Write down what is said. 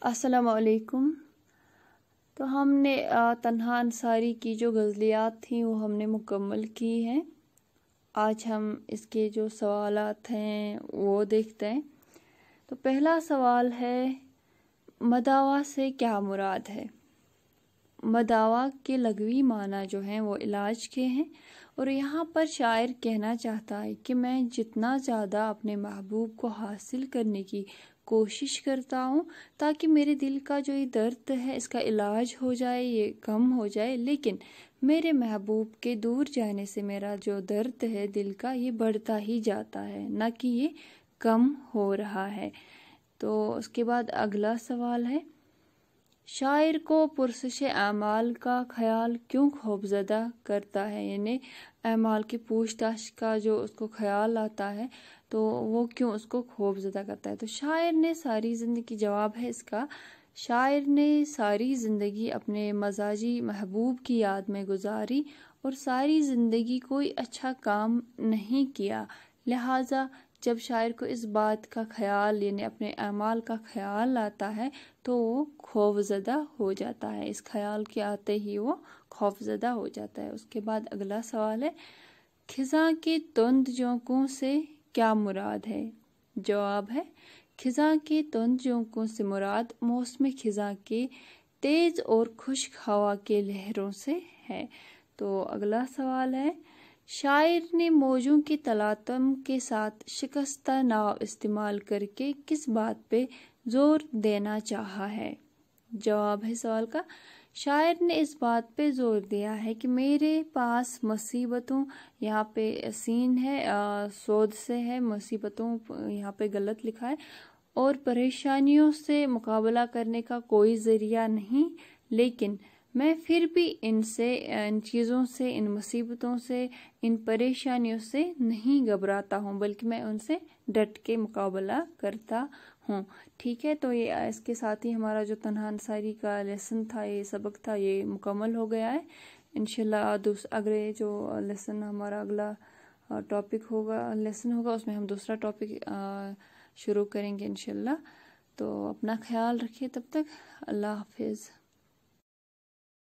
السلام علیکم۔ تو ہم نے تنہا انصاری کی جو غزلیات تھیں وہ ہم نے مکمل کی ہیں۔ آج ہم اس کے جو سوالات ہیں وہ دیکھتے ہیں۔ تو پہلا سوال ہے، مداوا سے کیا مراد ہے؟ مداوا کے لغوی معنی جو ہیں وہ علاج کے ہیں، اور یہاں پر شاعر کہنا چاہتا ہے کہ میں جتنا زیادہ اپنے محبوب کو حاصل کرنے کی کوشش کرتا ہوں تاکہ میرے دل کا جو یہ درد ہے اس کا علاج ہو جائے، یہ کم ہو جائے، لیکن میرے محبوب کے دور جانے سے میرا جو درد ہے دل کا یہ بڑھتا ہی جاتا ہے، نہ کہ یہ کم ہو رہا ہے۔ تو اس کے بعد اگلا سوال ہے، شاعر کو پرسش اعمال کا خیال کیوں خوفزدہ کرتا ہے؟ یعنی اعمال کی پوچھ تاچھ کا جو اس کو خیال آتا ہے تو وہ کیوں اس کو خوفزدہ کرتا ہے؟ تو شاعر نے ساری زندگی، جواب ہے اس کا، شاعر نے ساری زندگی اپنے مزاجی محبوب کی یاد میں گزاری اور ساری زندگی کوئی اچھا کام نہیں کیا، لہٰذا جب شاعر کو اس بات کا خیال یعنی اپنے اعمال کا خیال آتا ہے تو وہ خوفزدہ ہو جاتا ہے، اس خیال کے آتے ہی وہ خوفزدہ ہو جاتا ہے۔ اس کے بعد اگلا سوال ہے، خزاں کے تند جھونکوں سے کیا مراد ہے؟ جواب ہے، خزاں کے تند جھونکوں سے مراد موسم خزاں کے تیز اور خشک ہوا کے لہروں سے ہے۔ تو اگلا سوال ہے، شاعر نے موجوں کے تلاطم کے ساتھ شکستہ ناو استعمال کر کے کس بات پہ زور دینا چاہا ہے؟ جواب ہے سوال کا، شاعر نے اس بات پہ زور دیا ہے کہ میرے پاس مصیبتوں، یہاں پہ سین ہے، سود سے ہے، مصیبتوں یہاں پہ غلط لکھا ہے، اور پریشانیوں سے مقابلہ کرنے کا کوئی ذریعہ نہیں، لیکن میں پھر بھی ان چیزوں سے، ان مصیبتوں سے، ان پریشانیوں سے نہیں گھبراتا ہوں، بلکہ میں ان سے ڈٹ کے مقابلہ کرتا ہوں۔ ٹھیک ہے، تو یہ اس کے ساتھ ہی ہمارا جو تنہا انصاری کا لیسن تھا، یہ سبق تھا، یہ مکمل ہو گیا ہے۔ انشاءاللہ اگلے جو لیسن ہمارا اگلا ٹاپک ہوگا، لیسن ہوگا، اس میں ہم دوسرا ٹاپک شروع کریں گے انشاءاللہ۔ تو اپنا خیال رکھیے، تب تک اللہ حافظ۔